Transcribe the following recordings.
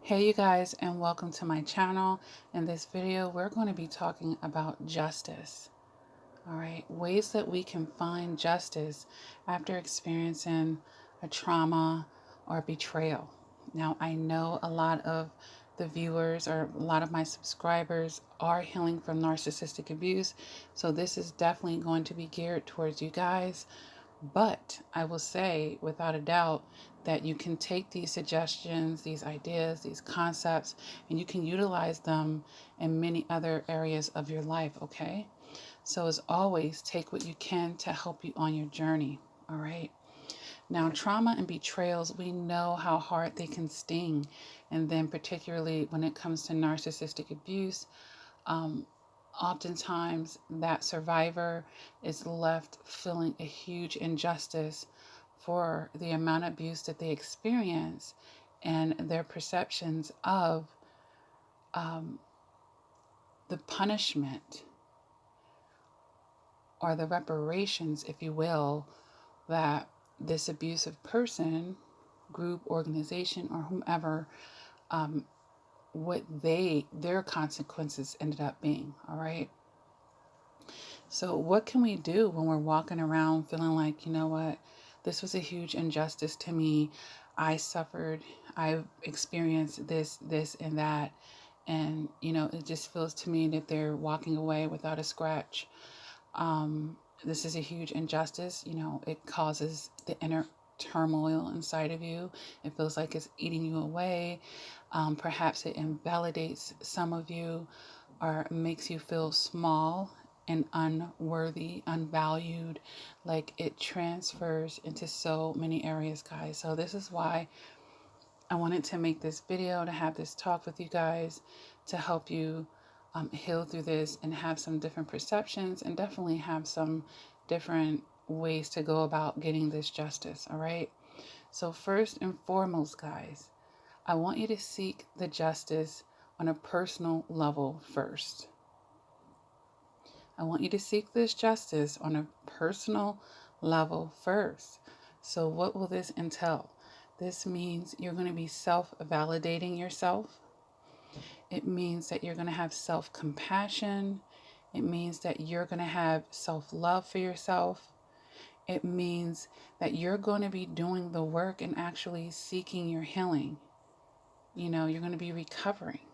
Hey you guys, and welcome to my channel. In this video we're going to be talking about justice. Alright, ways that we can find justice after experiencing a trauma or betrayal. Now I know a lot of the viewers or a lot of my subscribers are healing from narcissistic abuse, so this is definitely going to be geared towards you guys. But I will say without a doubt that you can take these suggestions, these ideas, these concepts, and you can utilize them in many other areas of your life, okay? So as always, take what you can to help you on your journey, all right? Now, trauma and betrayals, we know how hard they can sting. And then particularly when it comes to narcissistic abuse, um, oftentimes that survivor is left feeling a huge injustice for the amount of abuse that they experience and their perceptions of um, the punishment or the reparations, if you will, that this abusive person, group, organization, or whomever, um, what their consequences ended up being. All right. So what can we do when we're walking around feeling like, you know what, this was a huge injustice to me. I suffered, I've experienced this, and that. And, it just feels to me that they're walking away without a scratch. This is a huge injustice. It causes the inner turmoil inside of you. It feels like it's eating you away. Perhaps it invalidates some of you or makes you feel small and unworthy, unvalued. Like it transfers into so many areas, guys. So this is why I wanted to make this video, to have this talk with you guys, to help you heal through this and have some different perceptions and definitely have some different ways to go about getting this justice. All right. So first and foremost, guys, I want you to seek the justice on a personal level first. I want you to seek this justice on a personal level first. So what will this entail? This means you're going to be self-validating yourself. It means that you're going to have self-compassion. It means that you're going to have self-love for yourself. It means that you're going to be doing the work and actually seeking your healing. You're going to be recovering.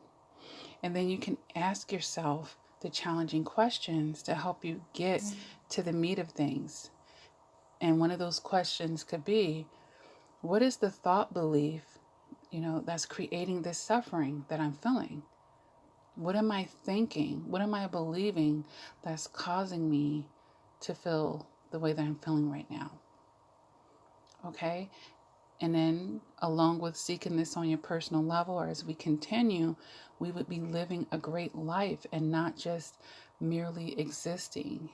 And then you can ask yourself the challenging questions to help you get to the meat of things. And one of those questions could be, what is the thought belief, that's creating this suffering that I'm feeling? What am I thinking? What am I believing that's causing me to feel the way that I'm feeling right now? Okay? And then along with seeking this on your personal level, or as we continue, we would be living a great life and not just merely existing.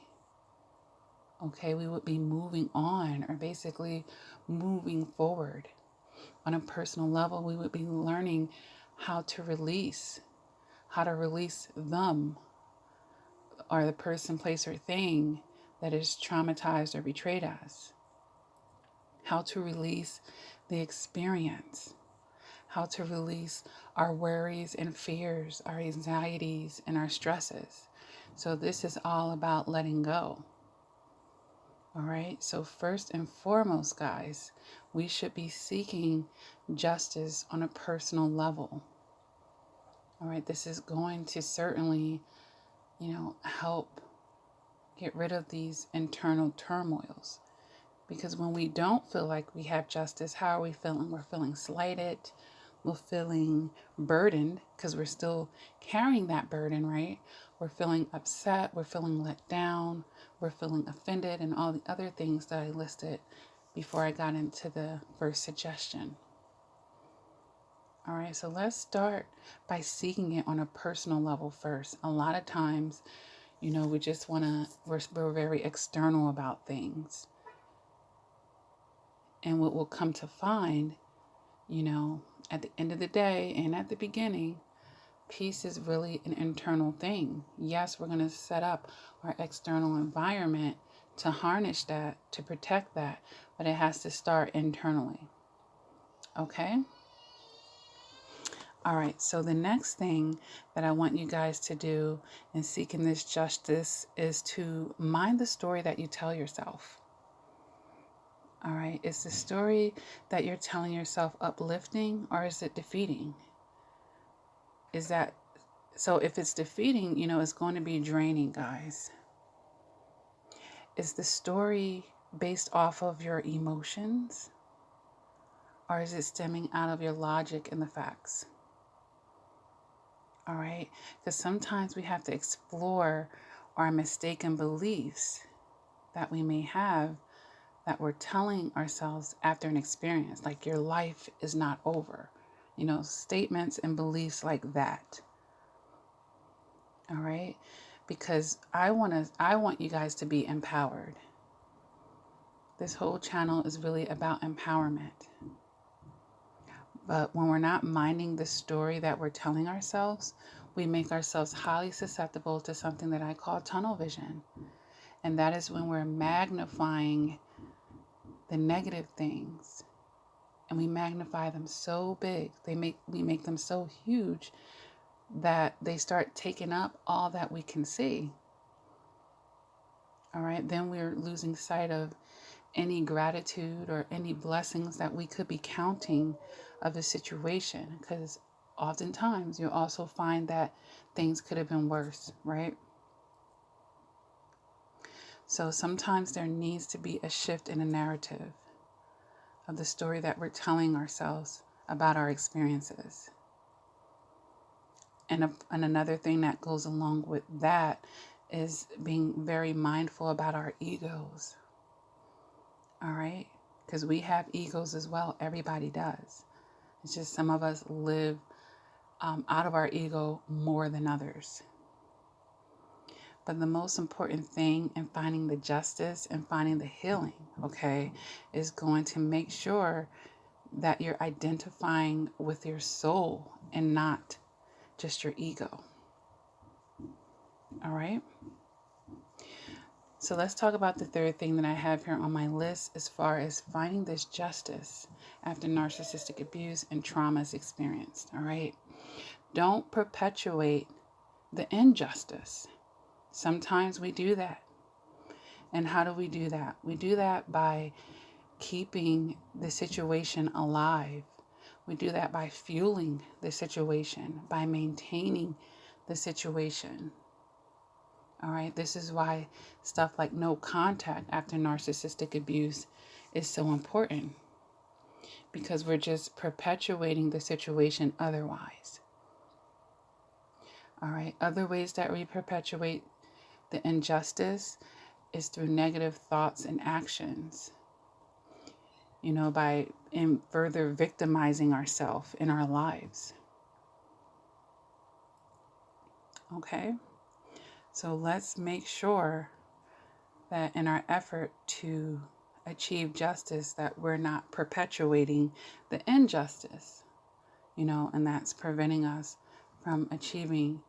Okay, we would be moving on, or basically moving forward. On a personal level, we would be learning how to release them, or the person, place, or thing that has traumatized or betrayed us. How to release the experience. How to release our worries and fears, our anxieties and our stresses. So this is all about letting go. All right. So first and foremost, guys, we should be seeking justice on a personal level. All right. This is going to certainly, help get rid of these internal turmoils. Because when we don't feel like we have justice, how are we feeling? We're feeling slighted. We're feeling burdened because we're still carrying that burden, right? We're feeling upset. We're feeling let down. We're feeling offended, and all the other things that I listed before I got into the first suggestion. All right, so let's start by seeking it on a personal level first. A lot of times, we just we're very external about things. And what we'll come to find, at the end of the day and at the beginning, peace is really an internal thing. Yes, we're going to set up our external environment to harness that, to protect that, but it has to start internally. Okay? All right, so the next thing that I want you guys to do in seeking this justice is to mind the story that you tell yourself. All right, is the story that you're telling yourself uplifting or is it defeating? Is that so? If it's defeating, it's going to be draining, guys. Is the story based off of your emotions or is it stemming out of your logic and the facts? All right, because sometimes we have to explore our mistaken beliefs that we may have that we're telling ourselves after an experience, like your life is not over, statements and beliefs like that. All right, because I want you guys to be empowered. This whole channel is really about empowerment. But when we're not minding the story that we're telling ourselves, we make ourselves highly susceptible to something that I call tunnel vision. And that is when we're magnifying the negative things. And we magnify them so big, we make them so huge that they start taking up all that we can see. All right, then we're losing sight of any gratitude or any blessings that we could be counting of the situation, because oftentimes you'll also find that things could have been worse, right? So sometimes there needs to be a shift in the narrative of the story that we're telling ourselves about our experiences. And another thing that goes along with that is being very mindful about our egos. All right? Because we have egos as well. Everybody does. It's just some of us live out of our ego more than others. But the most important thing in finding the justice and finding the healing, okay, is going to make sure that you're identifying with your soul and not just your ego. All right? So let's talk about the third thing that I have here on my list as far as finding this justice after narcissistic abuse and traumas experienced. All right? Don't perpetuate the injustice. Sometimes we do that. And how do we do that? We do that by keeping the situation alive. We do that by fueling the situation, by maintaining the situation. All right, this is why stuff like no contact after narcissistic abuse is so important, because we're just perpetuating the situation otherwise. All right, other ways that we perpetuate the injustice is through negative thoughts and actions, by further victimizing ourselves in our lives. Okay? So let's make sure that in our effort to achieve justice that we're not perpetuating the injustice, and that's preventing us from achieving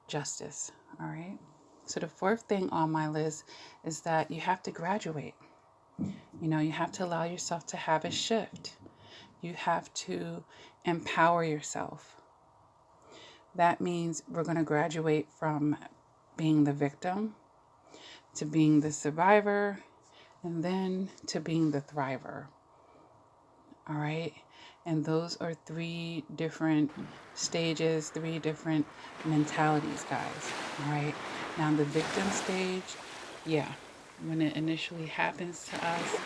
justice. All right? So the fourth thing on my list is that you have to graduate. You have to allow yourself to have a shift. You have to empower yourself. That means we're going to graduate from being the victim to being the survivor and then to being the thriver. All right? And those are 3 different stages, 3 different mentalities, guys. All right? Now, the victim stage, when it initially happens to us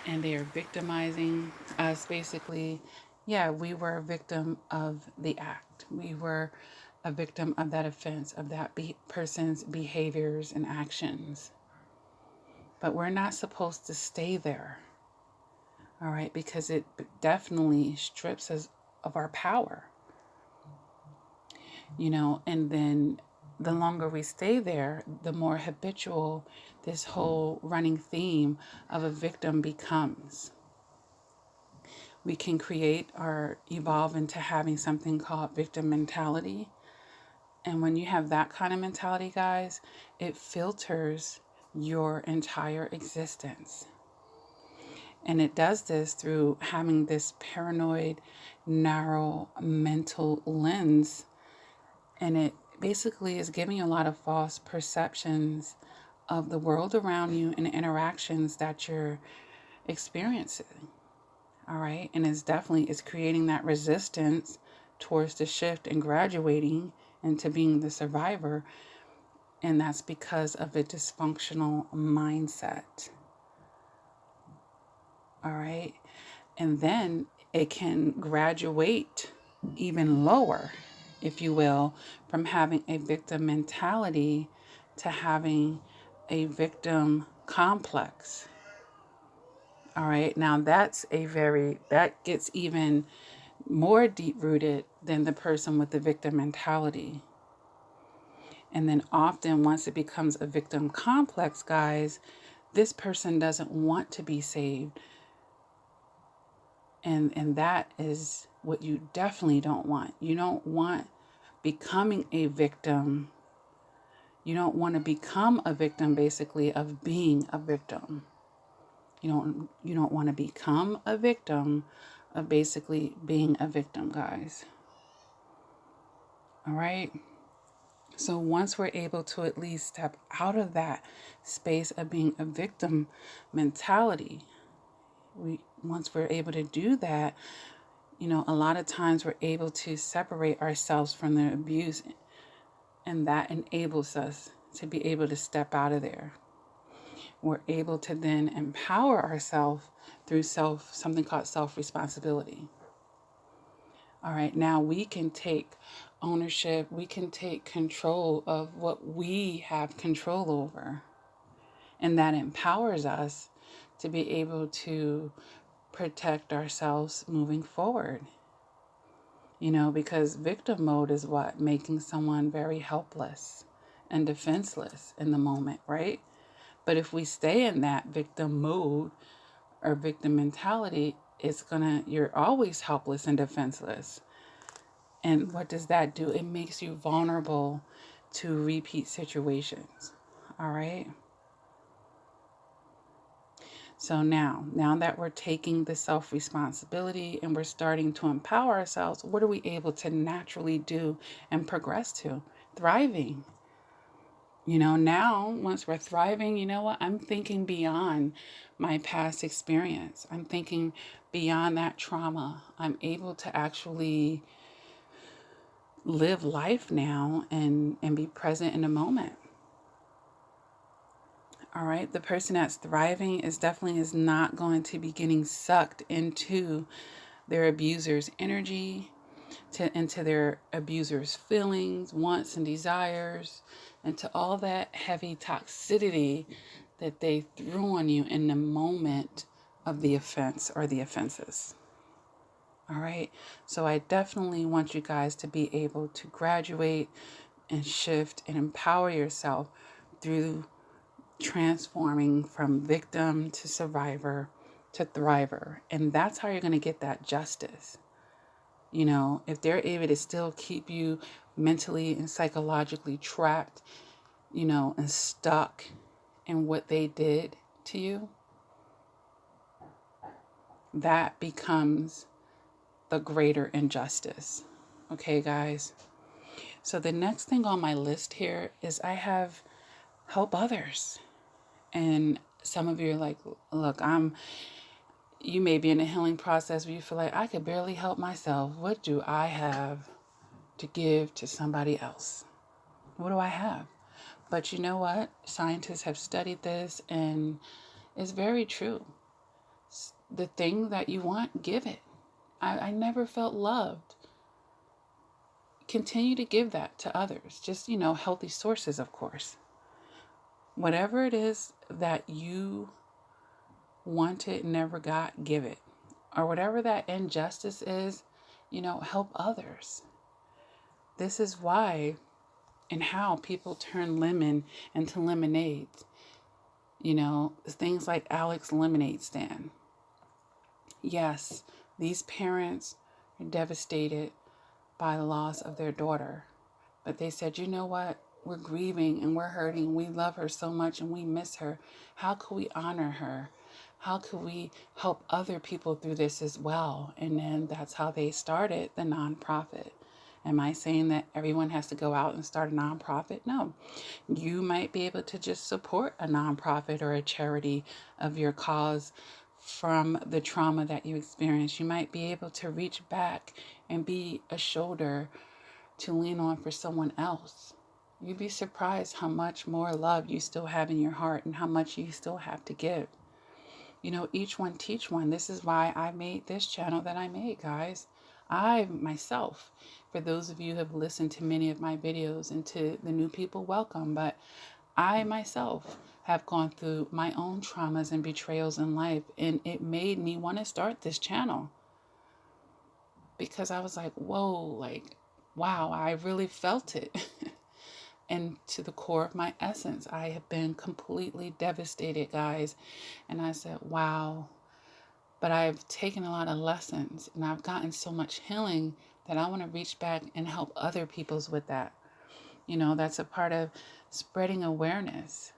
and they are victimizing us, basically, we were a victim of the act. We were a victim of that offense, of that person's behaviors and actions. But we're not supposed to stay there, all right, because it definitely strips us of our power, and then the longer we stay there, the more habitual this whole running theme of a victim becomes. We can create or evolve into having something called victim mentality. And when you have that kind of mentality, guys, it filters your entire existence. And it does this through having this paranoid, narrow mental lens. And it basically is giving you a lot of false perceptions of the world around you and the interactions that you're experiencing. All right. And it's creating that resistance towards the shift and graduating into being the survivor. And that's because of a dysfunctional mindset. All right. And then it can graduate even lower, if you will, from having a victim mentality to having a victim complex. All right. Now that gets even more deep rooted than the person with the victim mentality. And then often once it becomes a victim complex, guys, this person doesn't want to be saved. And that is what you definitely don't want. You don't want becoming a victim. You don't want to become a victim, basically, of being a victim. You don't want to become a victim of basically being a victim, guys. All right. So once we're able to at least step out of that space of being a victim mentality, once we're able to do that, a lot of times we're able to separate ourselves from the abuse, and that enables us to be able to step out of there. We're able to then empower ourselves through something called self-responsibility. All right, now we can take ownership, we can take control of what we have control over. And that empowers us to be able to protect ourselves moving forward. Because victim mode is what? Making someone very helpless and defenseless in the moment, right? But if we stay in that victim mode or victim mentality, you're always helpless and defenseless. And what does that do? It makes you vulnerable to repeat situations. All right. So now that we're taking the self-responsibility and we're starting to empower ourselves, what are we able to naturally do and progress to? Thriving. Now once we're thriving, you know what? I'm thinking beyond my past experience. I'm thinking beyond that trauma. I'm able to actually live life now and be present in the moment. All right. The person that's thriving is not going to be getting sucked into their abuser's energy, into their abuser's feelings, wants, and desires, into all that heavy toxicity that they threw on you in the moment of the offense or the offenses. All right. So I definitely want you guys to be able to graduate and shift and empower yourself through transforming from victim to survivor to thriver. And that's how you're going to get that justice. If they're able to still keep you mentally and psychologically trapped, and stuck in what they did to you, that becomes the greater injustice. Okay, guys? So the next thing on my list here is I have help others. And some of you are like, look, you may be in a healing process where you feel like I could barely help myself. What do I have to give to somebody else? What do I have? But you know what? Scientists have studied this and it's very true. The thing that you want, give it. I never felt loved. Continue to give that to others. Just, healthy sources, of course. Whatever it is that you wanted, never got, give it. Or whatever that injustice is, help others. This is why and how people turn lemon into lemonade. Things like Alex Lemonade Stand. Yes, these parents are devastated by the loss of their daughter. But they said, you know what? We're grieving and we're hurting. We love her so much and we miss her. How can we honor her How could we help other people through this as well? And then that's how they started the nonprofit. Am I saying that everyone has to go out and start a nonprofit? No. You might be able to just support a nonprofit or a charity of your cause from the trauma that you experienced. You might be able to reach back and be a shoulder to lean on for someone else. You'd be surprised how much more love you still have in your heart and how much you still have to give. Each one teach one. This is why I made this channel that I made, guys. I myself, for those of you who have listened to many of my videos, and to the new people, welcome. But I myself have gone through my own traumas and betrayals in life, and it made me want to start this channel. Because I was like, whoa, wow, I really felt it. And to the core of my essence, I have been completely devastated, guys. And I said, wow. But I've taken a lot of lessons and I've gotten so much healing that I want to reach back and help other people's with that. That's a part of spreading awareness.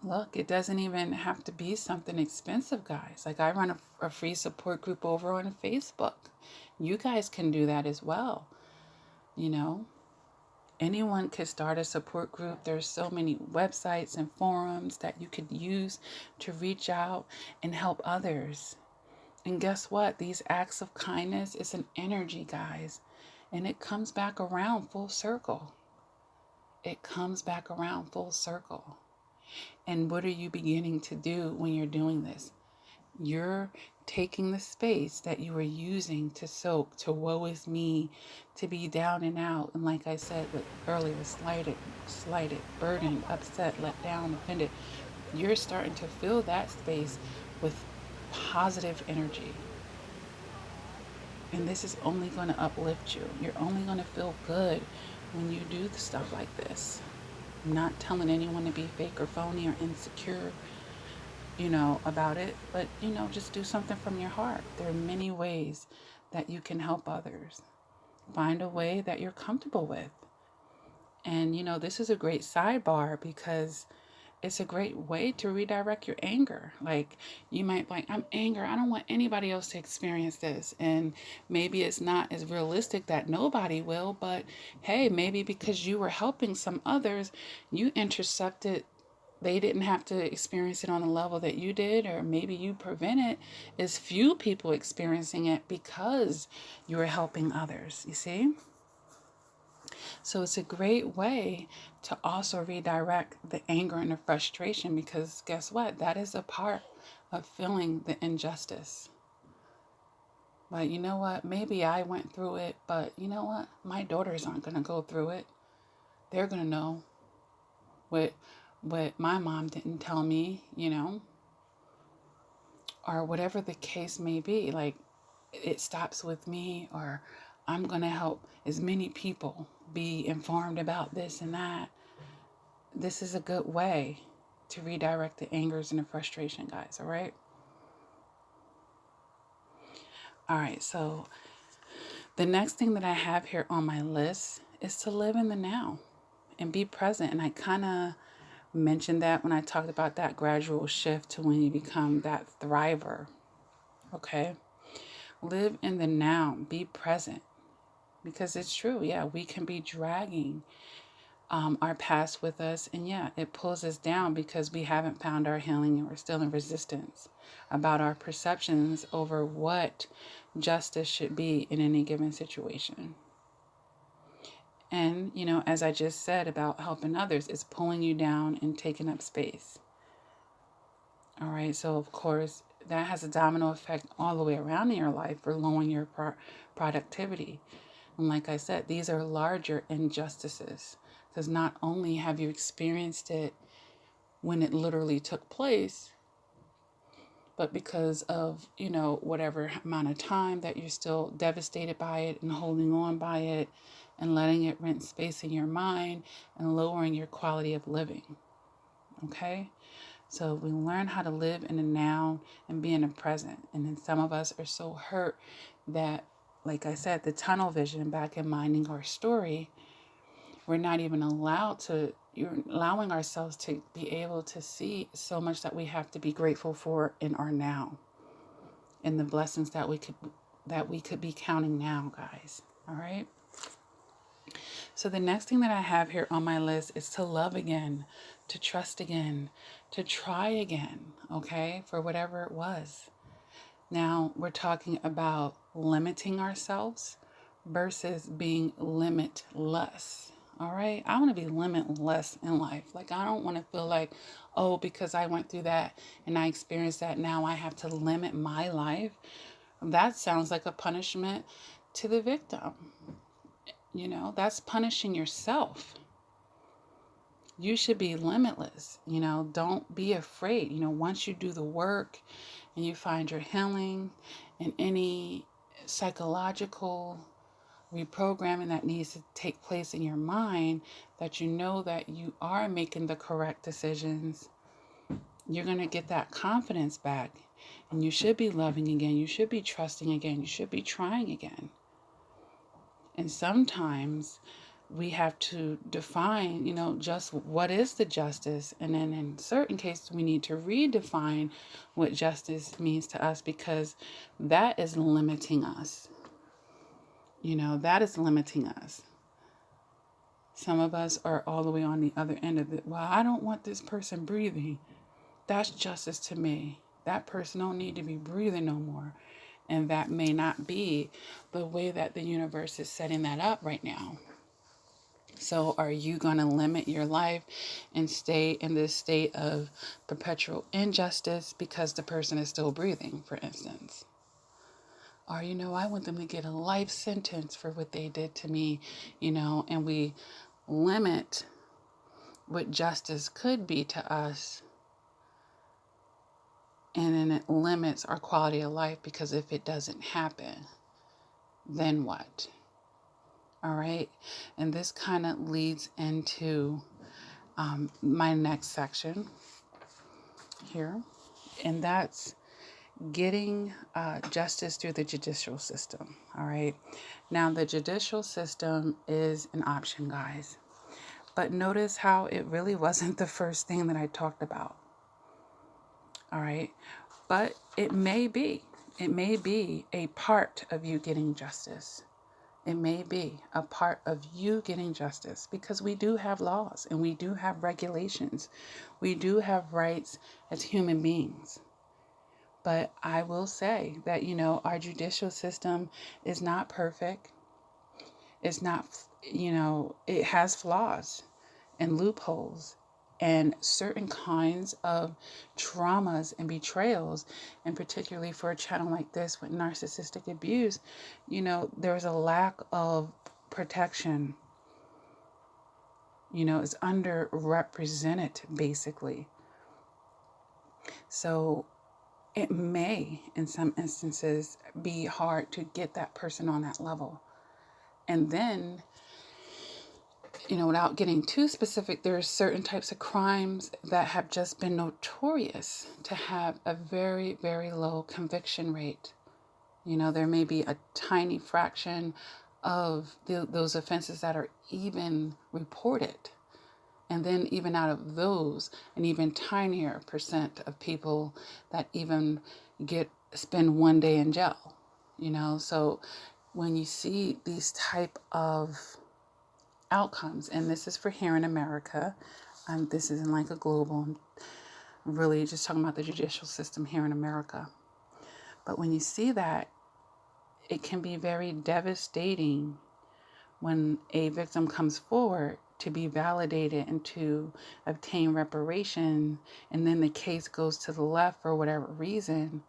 Look, it doesn't even have to be something expensive, guys. Like, I run a free support group over on Facebook. You guys can do that as well. Anyone could start a support group. There's so many websites and forums that you could use to reach out and help others. And guess what? These acts of kindness is an energy, guys. And it comes back around full circle. It comes back around full circle. And what are you beginning to do when you're doing this? You're taking the space that you were using to soak, to woe is me, to be down and out. And like I said earlier, slighted, burdened, upset, let down, offended. You're starting to fill that space with positive energy. And this is only going to uplift you. You're only going to feel good when you do stuff like this. I'm not telling anyone to be fake or phony or insecure, about it, but, just do something from your heart. There are many ways that you can help others. Find a way that you're comfortable with. And, this is a great sidebar because it's a great way to redirect your anger. Like, you might be like, I'm angry. I don't want anybody else to experience this. And maybe it's not as realistic that nobody will, but hey, maybe because you were helping some others, you intercepted. They didn't have to experience it on the level that you did, or maybe you prevented as few people experiencing it because you were helping others, you see? So it's a great way to also redirect the anger and the frustration, because guess what? That is a part of feeling the injustice. But you know what? Maybe I went through it, but you know what? My daughters aren't going to go through it. They're going to know what my mom didn't tell me, or whatever the case may be. Like, it stops with me, or I'm going to help as many people be informed about this and that. This is a good way to redirect the angers and the frustration, guys. All right. All right. So the next thing that I have here on my list is to live in the now and be present. And I kind of mentioned that when I talked about that gradual shift to when you become that thriver. Okay. Live in the now. Be present. Because it's true. Yeah, we can be dragging our past with us. And yeah, it pulls us down because we haven't found our healing and we're still in resistance about our perceptions over what justice should be in any given situation. And, as I just said about helping others, it's pulling you down and taking up space. All right. So, of course, that has a domino effect all the way around in your life for lowering your productivity. And like I said, these are larger injustices, because not only have you experienced it when it literally took place, but because of, whatever amount of time that you're still devastated by it and holding on by it and letting it rent space in your mind and lowering your quality of living. Okay? So we learn how to live in the now and be in the present. And then some of us are so hurt that, like I said, the tunnel vision back in Minding Our Story, We're not even you're allowing ourselves to be able to see so much that we have to be grateful for in our now, and the blessings that we could be counting now, guys. All right. So the next thing that I have here on my list is to love again, to trust again, to try again, okay, for whatever it was. Now we're talking about limiting ourselves versus being limitless. All right. I want to be limitless in life. Like, I don't want to feel like, oh, because I went through that and I experienced that, now I have to limit my life. That sounds like a punishment to the victim. That's punishing yourself. You should be limitless. Don't be afraid. Once you do the work and you find your healing and any psychological reprogramming that needs to take place in your mind, that you know that you are making the correct decisions, you're going to get that confidence back. And you should be loving again. You should be trusting again. You should be trying again. And sometimes we have to define, just what is the justice. And then in certain cases, we need to redefine what justice means to us, because that is limiting us. That is limiting us. Some of us are all the way on the other end of it. Well, I don't want this person breathing. That's justice to me. That person don't need to be breathing no more. And that may not be the way that the universe is setting that up right now. So are you going to limit your life and stay in this state of perpetual injustice because the person is still breathing, for instance? Or, I want them to get a life sentence for what they did to me, and we limit what justice could be to us. And then it limits our quality of life, because if it doesn't happen, then what? All right. And this kind of leads into my next section here. And that's getting justice through the judicial system. All right. Now, the judicial system is an option, guys. But notice how it really wasn't the first thing that I talked about. All right. But it may be a part of you getting justice. It may be a part of you getting justice, because we do have laws and we do have regulations. We do have rights as human beings. But I will say that, our judicial system is not perfect. It's not, it has flaws and loopholes and certain kinds of traumas and betrayals. And particularly for a channel like this with narcissistic abuse, there's a lack of protection. It's underrepresented, basically. So it may, in some instances, be hard to get that person on that level. And then, without getting too specific, there are certain types of crimes that have just been notorious to have a very, very low conviction rate. There may be a tiny fraction of those offenses that are even reported. And then even out of those, an even tinier percent of people that even spend one day in jail. So when you see these type of outcomes, and this is for here in America, this isn't like a global, I'm really just talking about the judicial system here in America. But when you see that, it can be very devastating when a victim comes forward to be validated and to obtain reparation, and then the case goes to the left for whatever reason.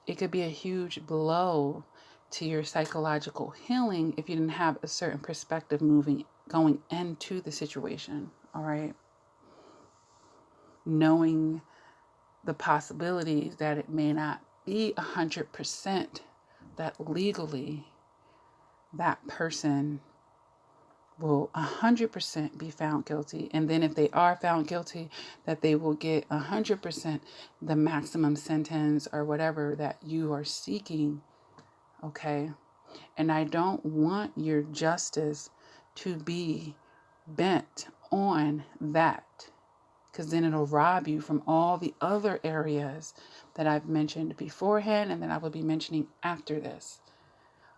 It could be a huge blow to your psychological healing if you didn't have a certain perspective going into the situation. All right. Knowing the possibilities that it may not be 100% that legally that person will 100% be found guilty. And then if they are found guilty, that they will get 100% the maximum sentence or whatever that you are seeking. Okay. And I don't want your justice to be bent on that, because then it'll rob you from all the other areas that I've mentioned beforehand and that I will be mentioning after this.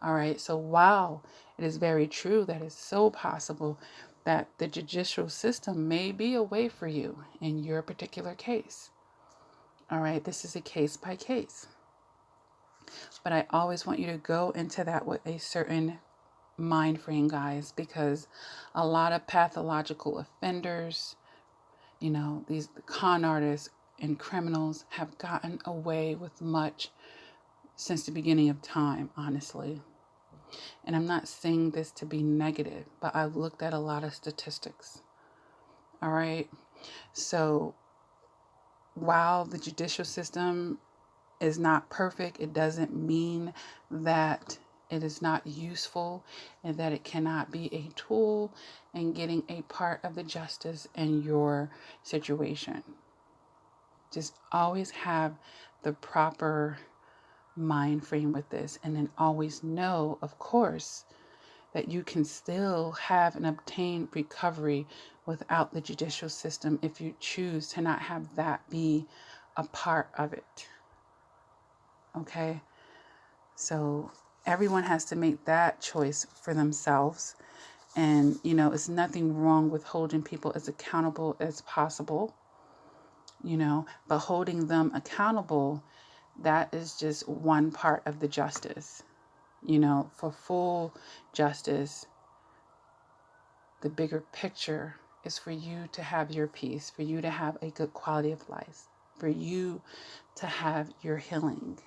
All right. So while it is very true that it's so possible that the judicial system may be a way for you in your particular case. All right. This is a case by case. But I always want you to go into that with a certain mind frame, guys, because a lot of pathological offenders, these con artists and criminals have gotten away with much since the beginning of time, honestly. And I'm not saying this to be negative, but I've looked at a lot of statistics. All right. So while the judicial system is not perfect, it doesn't mean that it is not useful and that it cannot be a tool in getting a part of the justice in your situation. Just always have the proper mind frame with this, and then always know, of course, that you can still have and obtain recovery without the judicial system if you choose to not have that be a part of it. Okay? So everyone has to make that choice for themselves. And, it's nothing wrong with holding people as accountable as possible, but holding them accountable, that is just one part of the justice. For full justice, the bigger picture is for you to have your peace, for you to have a good quality of life, for you to have your healing.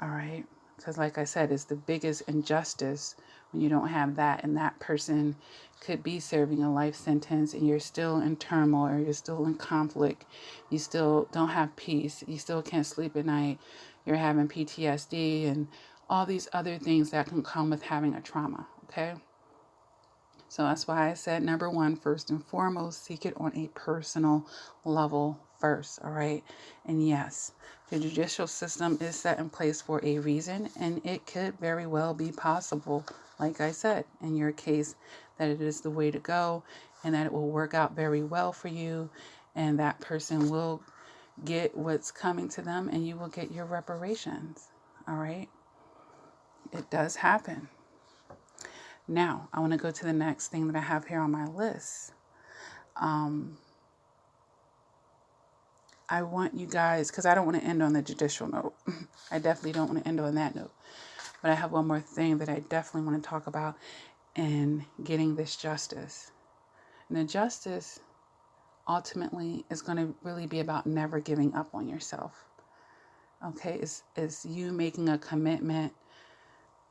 All right? Because like I said, it's the biggest injustice when you don't have that, and that person could be serving a life sentence and you're still in turmoil, you're still in conflict, you still don't have peace, you still can't sleep at night, you're having PTSD and all these other things that can come with having a trauma, okay? So that's why I said, number one, first and foremost, seek it on a personal level first, all right? And yes, the judicial system is set in place for a reason, and it could very well be possible, like I said, in your case, that it is the way to go and that it will work out very well for you, and that person will get what's coming to them and you will get your reparations, all right? It does happen. Now, I want to go to the next thing that I have here on my list. I want you guys, because I don't want to end on the judicial note. I definitely don't want to end on that note. But I have one more thing that I definitely want to talk about in getting this justice. And the justice ultimately is going to really be about never giving up on yourself. Okay, it's you making a commitment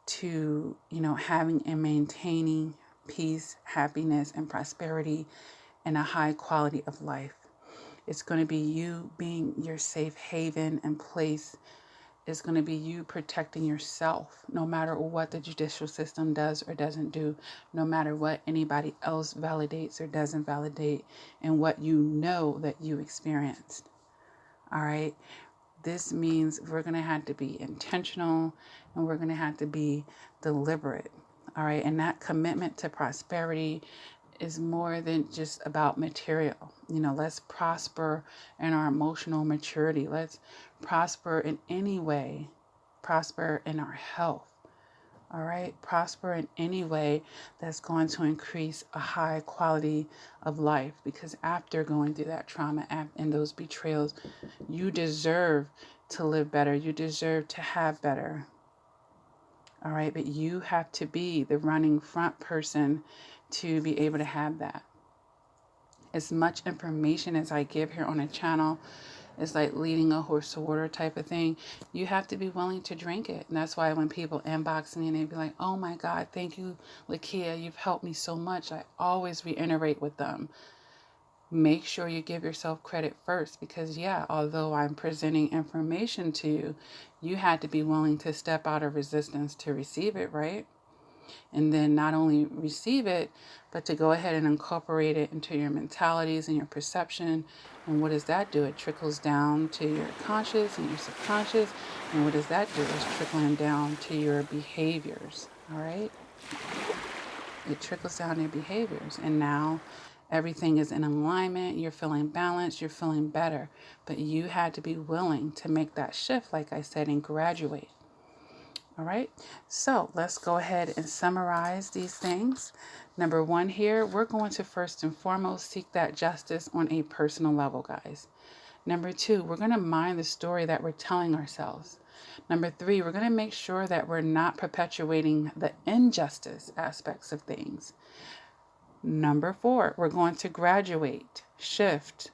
to, having and maintaining peace, happiness, and prosperity and a high quality of life. It's going to be you being your safe haven and place. It's going to be you protecting yourself, no matter what the judicial system does or doesn't do, no matter what anybody else validates or doesn't validate, and what you know that you experienced. All right. This means we're going to have to be intentional and we're going to have to be deliberate. All right. And that commitment to prosperity is more than just about material. Let's prosper in our emotional maturity. Let's prosper in any way. Prosper in our health. All right. Prosper in any way that's going to increase a high quality of life. Because after going through that trauma and those betrayals, you deserve to live better. You deserve to have better. All right. But you have to be the running front person to be able to have that. As much information as I give here on a channel, it's like leading a horse to water type of thing. You have to be willing to drink it. And that's why when people inbox me and they be like, oh my God, thank you, Lakia, you've helped me so much. I always reiterate with them. Make sure you give yourself credit first, because although I'm presenting information to you, you had to be willing to step out of resistance to receive it, right? And then not only receive it, but to go ahead and incorporate it into your mentalities and your perception. And what does that do? It trickles down to your conscious and your subconscious. And what does that do? It's trickling down to your behaviors. All right? it trickles down to your behaviors. And now everything is in alignment. You're feeling balanced. You're feeling better. But you had to be willing to make that shift, like I said, and graduate. All right. So let's go ahead and summarize these things. Number one here, we're going to first and foremost seek that justice on a personal level, guys. Number two, we're going to mind the story that we're telling ourselves. Number three, we're going to make sure that we're not perpetuating the injustice aspects of things. Number four, we're going to graduate, shift,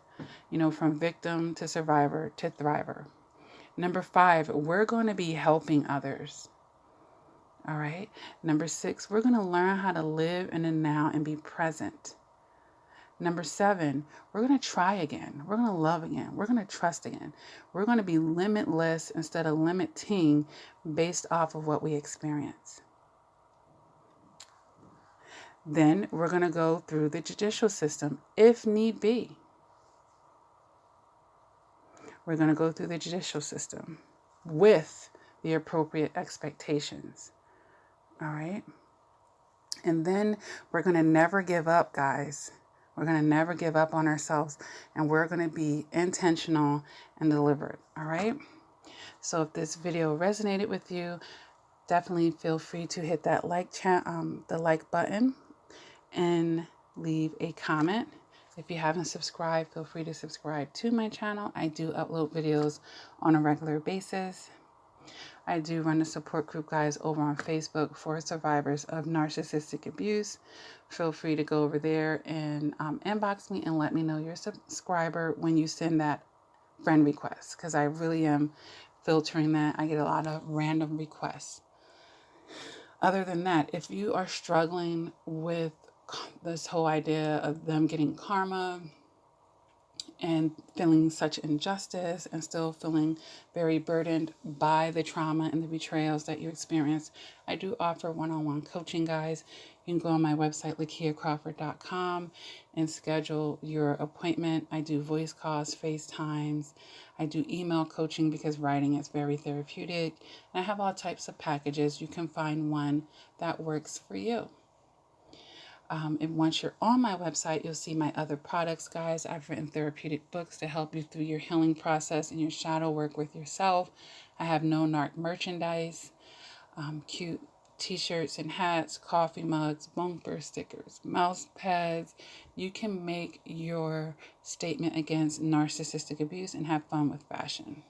from victim to survivor to thriver. Number five, we're going to be helping others. All right. Number six, we're going to learn how to live in the now and be present. Number seven, we're going to try again. We're going to love again. We're going to trust again. We're going to be limitless instead of limiting based off of what we experience. Then we're going to go through the judicial system if need be. We're going to go through the judicial system with the appropriate expectations. All right. And then we're going to never give up, guys. We're going to never give up on ourselves, and we're going to be intentional and deliberate. All right. So if this video resonated with you, definitely feel free to hit that the like button and leave a comment. If you haven't subscribed, feel free to subscribe to my channel. I do upload videos on a regular basis. I do run a support group, guys, over on Facebook for survivors of narcissistic abuse. Feel free to go over there and inbox me and let me know you're a subscriber when you send that friend request, because I really am filtering that. I get a lot of random requests. Other than that, if you are struggling with this whole idea of them getting karma and feeling such injustice and still feeling very burdened by the trauma and the betrayals that you experience, I do offer one-on-one coaching, guys. You can go on my website, lakiacrawford.com, and schedule your appointment. I do voice calls, FaceTimes. I do email coaching because writing is very therapeutic. And I have all types of packages. You can find one that works for you. And once you're on my website, you'll see my other products, guys. I've written therapeutic books to help you through your healing process and your shadow work with yourself. I have no narc merchandise, cute t-shirts and hats, coffee mugs, bumper stickers, mouse pads. You can make your statement against narcissistic abuse and have fun with fashion.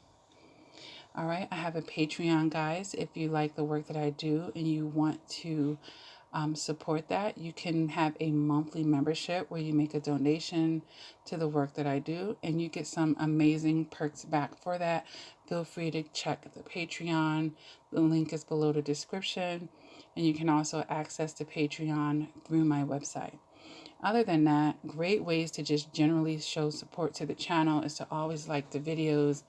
All right, I have a Patreon, guys. If you like the work that I do and you want to support that, you can have a monthly membership where you make a donation to the work that I do, and you get some amazing perks back for that. Feel free to check the Patreon. The link is below the description, and you can also access the Patreon through my website. Other than that, great ways to just generally show support to the channel is to always like the videos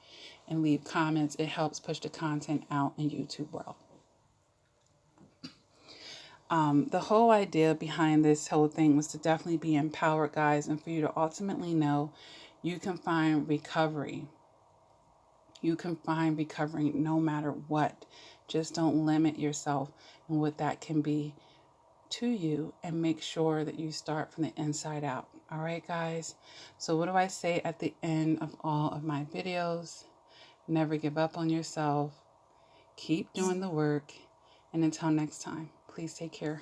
and leave comments. It helps push the content out in YouTube world. The whole idea behind this whole thing was to definitely be empowered, guys, and for you to ultimately know you can find recovery. You can find recovery no matter what. Just don't limit yourself and what that can be to you, and make sure that you start from the inside out. All right, guys? So what do I say at the end of all of my videos? Never give up on yourself. Keep doing the work. And until next time, please take care.